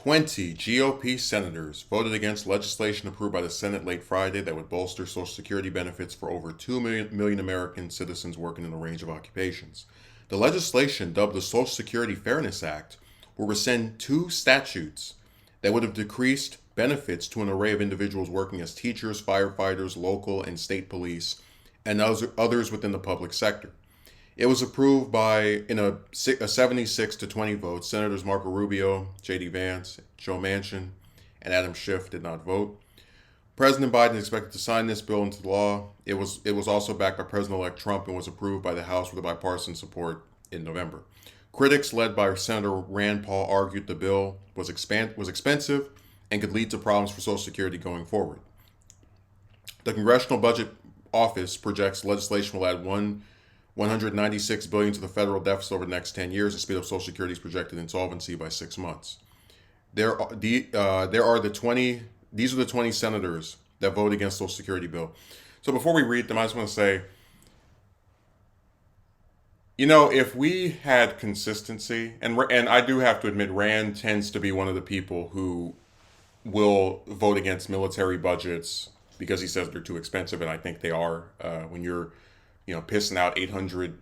20 GOP senators voted against legislation approved by the Senate late Friday that would bolster Social Security benefits for over 2 million American citizens working in a range of occupations. The legislation, dubbed the Social Security Fairness Act, will rescind two statutes that would have decreased benefits to an array of individuals working as teachers, firefighters, local and state police, and others within the public sector. It was approved in a 76 to 20 vote. Senators Marco Rubio, J.D. Vance, Joe Manchin, and Adam Schiff did not vote. President Biden is expected to sign this bill into law. It was also backed by President-elect Trump and was approved by the House with bipartisan support in November. Critics, led by Senator Rand Paul, argued the bill was expensive and could lead to problems for Social Security going forward. The Congressional Budget Office projects legislation will add $196 billion to the federal deficit over the next 10 years and speed up Social Security's projected insolvency by 6 months. These are the 20 senators that vote against Social Security bill. So before we read them, I just want to say, if we had consistency, and I do have to admit, Rand tends to be one of the people who will vote against military budgets because he says they're too expensive, and I think they are. When you're, pissing out $800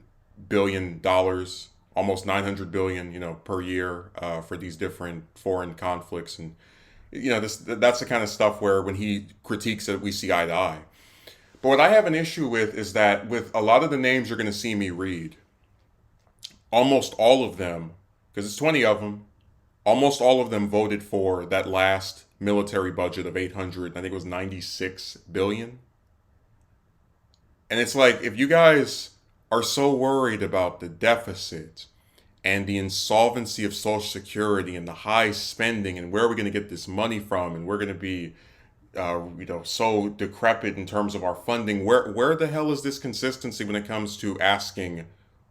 billion, almost $900 billion, per year for these different foreign conflicts, and that's the kind of stuff where when he critiques it, we see eye to eye. But what I have an issue with is that with a lot of the names you're going to see me read, almost all of them, because it's 20 of them, almost all of them voted for that last military budget of 800, I think it was 96 billion. And it's like, if you guys are so worried about the deficit and the insolvency of Social Security and the high spending and where are we going to get this money from, and we're going to be so decrepit in terms of our funding, where the hell is this consistency when it comes to asking,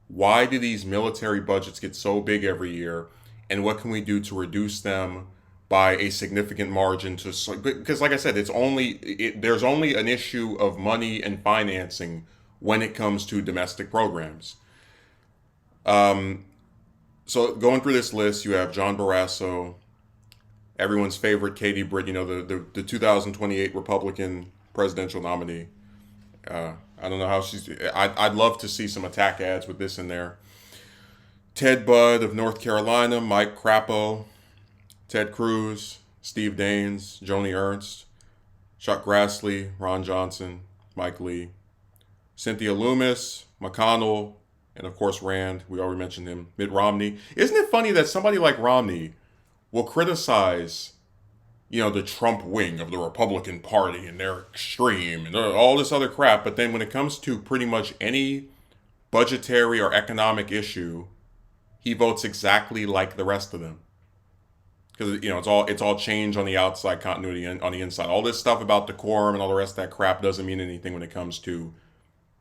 why do these military budgets get so big every year, and what can we do to reduce them by a significant margin? Because like I said, there's only an issue of money and financing when it comes to domestic programs. So going through this list, you have John Barrasso, everyone's favorite Katie Britt, the 2028 Republican presidential nominee. I don't know how I'd love to see some attack ads with this in there. Ted Budd of North Carolina, Mike Crapo, Ted Cruz, Steve Daines, Joni Ernst, Chuck Grassley, Ron Johnson, Mike Lee, Cynthia Loomis, McConnell, and of course Rand. We already mentioned him. Mitt Romney. Isn't it funny that somebody like Romney will criticize, the Trump wing of the Republican Party and their extreme and all this other crap, but then when it comes to pretty much any budgetary or economic issue, he votes exactly like the rest of them. Because it's all change on the outside, continuity on the inside. All this stuff about decorum and all the rest of that crap doesn't mean anything when it comes to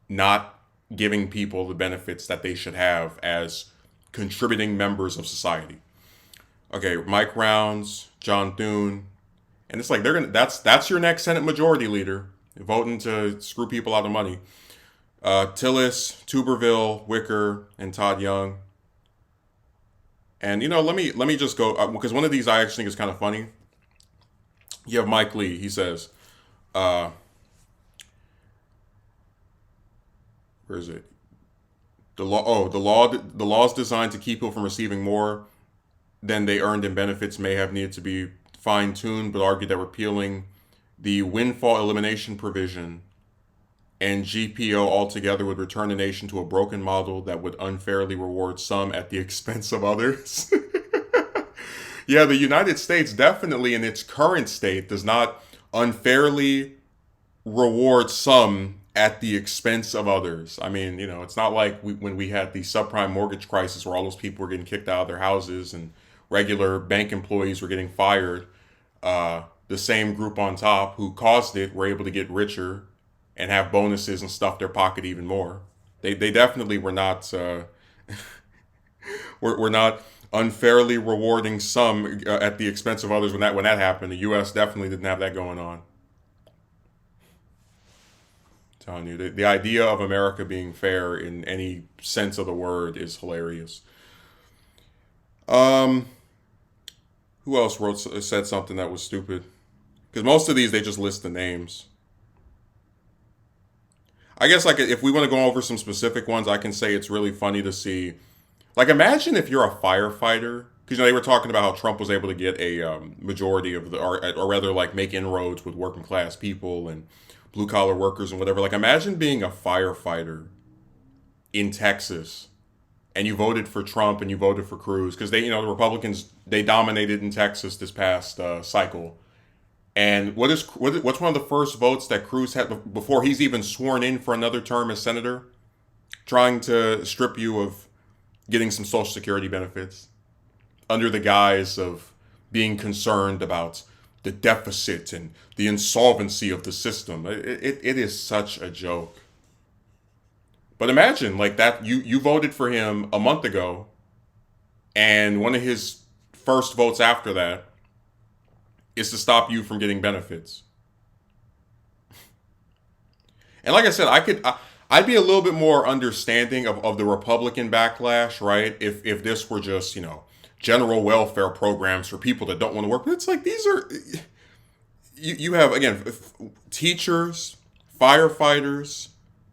not giving people the benefits that they should have as contributing members of society. Okay, Mike Rounds, John Thune, and it's like that's your next Senate Majority Leader voting to screw people out of money. Tillis, Tuberville, Wicker, and Todd Young. And let me just go because one of these I actually think is kind of funny. You have Mike Lee. He says, "Where is it? The law is designed to keep people from receiving more than they earned in benefits may have needed to be fine-tuned, but argued that repealing the windfall elimination provision and GPO altogether would return the nation to a broken model that would unfairly reward some at the expense of others." Yeah, the United States definitely in its current state does not unfairly reward some at the expense of others. I mean, it's not like when we had the subprime mortgage crisis where all those people were getting kicked out of their houses and regular bank employees were getting fired. The same group on top who caused it were able to get richer and have bonuses and stuff their pocket even more. They definitely were not were not unfairly rewarding some at the expense of others when that happened. The U.S. definitely didn't have that going on. I'm telling you, the idea of America being fair in any sense of the word is hilarious. Who else said something that was stupid? Because most of these they just list the names. I guess like if we want to go over some specific ones, I can say it's really funny to see. Like imagine if you're a firefighter, because they were talking about how Trump was able to get a majority of the, or rather like make inroads with working class people and blue collar workers and whatever. Like imagine being a firefighter in Texas and you voted for Trump and you voted for Cruz because they, the Republicans they dominated in Texas this past cycle. And what's one of the first votes that Cruz had before he's even sworn in for another term as senator? Trying to strip you of getting some Social Security benefits under the guise of being concerned about the deficit and the insolvency of the system. It is such a joke. But imagine like that you voted for him a month ago, and one of his first votes after that is to stop you from getting benefits. And like I said, I'd be a little bit more understanding of the Republican backlash, right? If this were just, general welfare programs for people that don't want to work. But it's like these are you have again teachers, firefighters,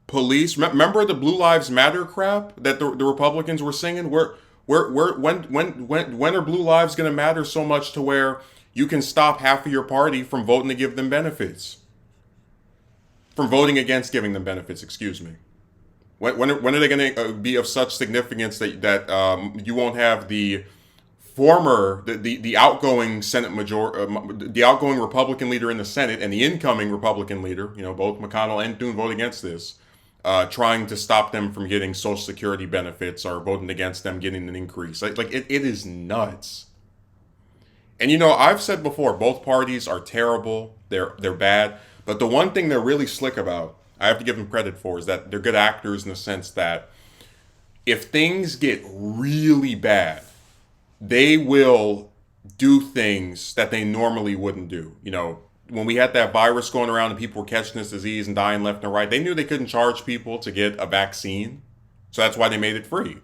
police. Remember the Blue Lives Matter crap that the Republicans were singing? When are blue lives going to matter so much to where you can stop half of your party from voting to give them benefits? From voting against giving them benefits, excuse me. When are they going to be of such significance that you won't have the the outgoing Senate the outgoing Republican leader in the Senate and the incoming Republican leader, both McConnell and Thune vote against this, trying to stop them from getting Social Security benefits or voting against them getting an increase. It is nuts. And I've said before, both parties are terrible. They're bad. But the one thing they're really slick about, I have to give them credit for, is that they're good actors in the sense that if things get really bad, they will do things that they normally wouldn't do. When we had that virus going around and people were catching this disease and dying left and right, they knew they couldn't charge people to get a vaccine. So that's why they made it free.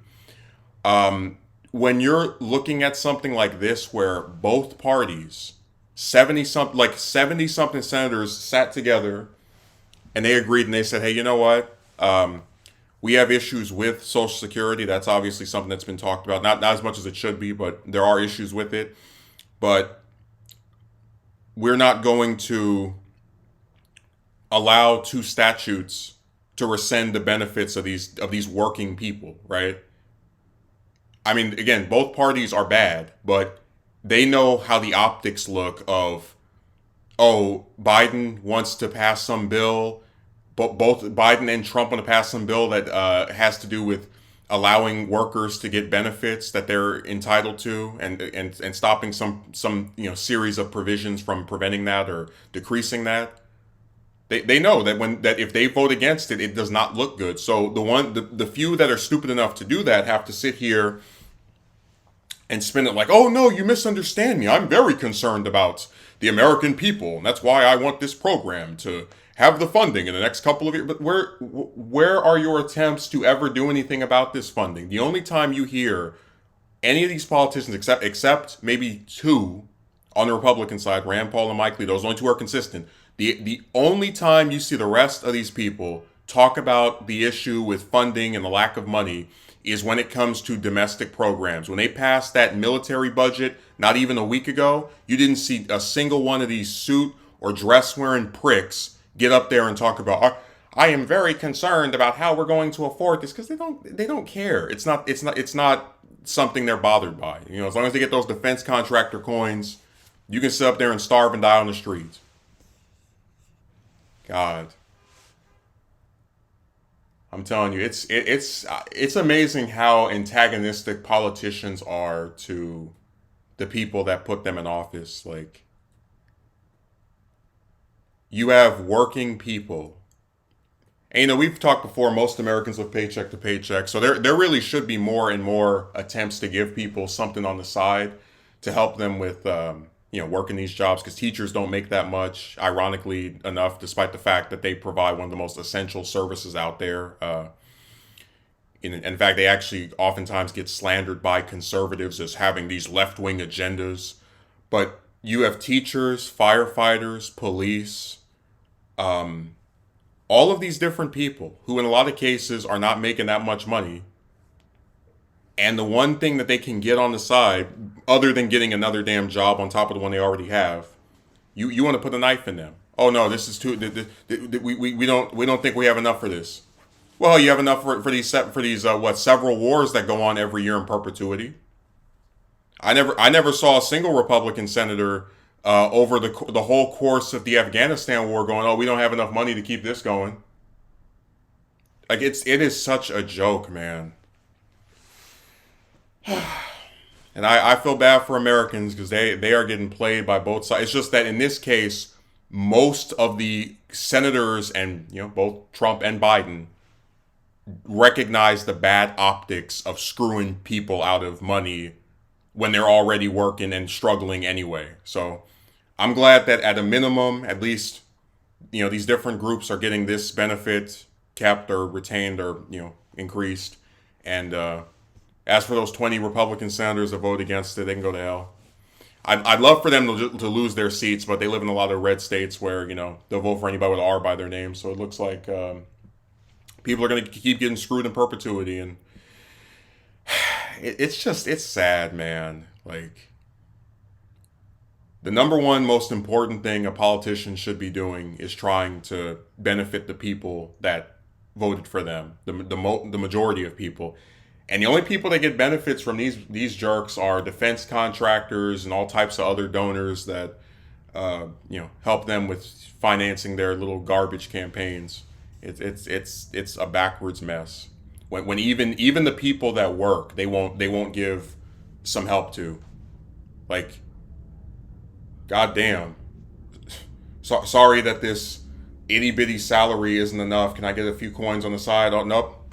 When you're looking at something like this where both parties, 70 something senators sat together and they agreed and they said, hey, you know what? We have issues with Social Security. That's obviously something that's been talked about. Not as much as it should be, but there are issues with it. But we're not going to allow two statutes to rescind the benefits of these working people, right? I mean, again, both parties are bad, but they know how the optics look of, oh, Biden wants to pass some bill. Both Biden and Trump want to pass some bill that has to do with allowing workers to get benefits that they're entitled to, and stopping some series of provisions from preventing that or decreasing that. They know that if they vote against it, it does not look good. So the few that are stupid enough to do that have to sit here and spin it like, oh no, you misunderstand me. I'm very concerned about the American people, and that's why I want this program to have the funding in the next couple of years. But where are your attempts to ever do anything about this funding? The only time you hear any of these politicians, except maybe two on the Republican side, Rand Paul and Mike Lee, those only two are consistent. The only time you see the rest of these people talk about the issue with funding and the lack of money is when it comes to domestic programs. When they passed that military budget not even a week ago, you didn't see a single one of these suit or dress wearing pricks get up there and talk about, I am very concerned about how we're going to afford this, because they don't care. It's not something they're bothered by. As long as they get those defense contractor coins, you can sit up there and starve and die on the streets. God, I'm telling you, it's amazing how antagonistic politicians are to the people that put them in office. Like, you have working people. And we've talked before, most Americans live paycheck to paycheck. So there really should be more and more attempts to give people something on the side to help them with, working these jobs, because teachers don't make that much, ironically enough, despite the fact that they provide one of the most essential services out there. In fact, they actually oftentimes get slandered by conservatives as having these left-wing agendas. But you have teachers, firefighters, police, um, all of these different people who, in a lot of cases, are not making that much money. And the one thing that they can get on the side, other than getting another damn job on top of the one they already have, you want to put a knife in them. Oh no, this is too. We don't think we have enough for this. Well, you have enough for these several wars that go on every year in perpetuity. I never saw a single Republican senator over the whole course of the Afghanistan war going, oh, we don't have enough money to keep this going. Like it is such a joke, man. And I feel bad for Americans because they are getting played by both sides. It's just that in this case, most of the senators and both Trump and Biden recognize the bad optics of screwing people out of money when they're already working and struggling anyway. So I'm glad that at a minimum, at least, these different groups are getting this benefit kept or retained or, increased. And as for those 20 Republican senators that vote against it, they can go to hell. I'd love for them to lose their seats, but they live in a lot of red states where, they'll vote for anybody with R by their name. So it looks like people are going to keep getting screwed in perpetuity. And it's sad, man. Like, the number one most important thing a politician should be doing is trying to benefit the people that voted for them, the majority of people. And the only people that get benefits from these jerks are defense contractors and all types of other donors that help them with financing their little garbage campaigns. It's a backwards mess. When even the people that work, they won't give some help to. Like, goddamn. Sorry that this itty bitty salary isn't enough. Can I get a few coins on the side? Oh nope.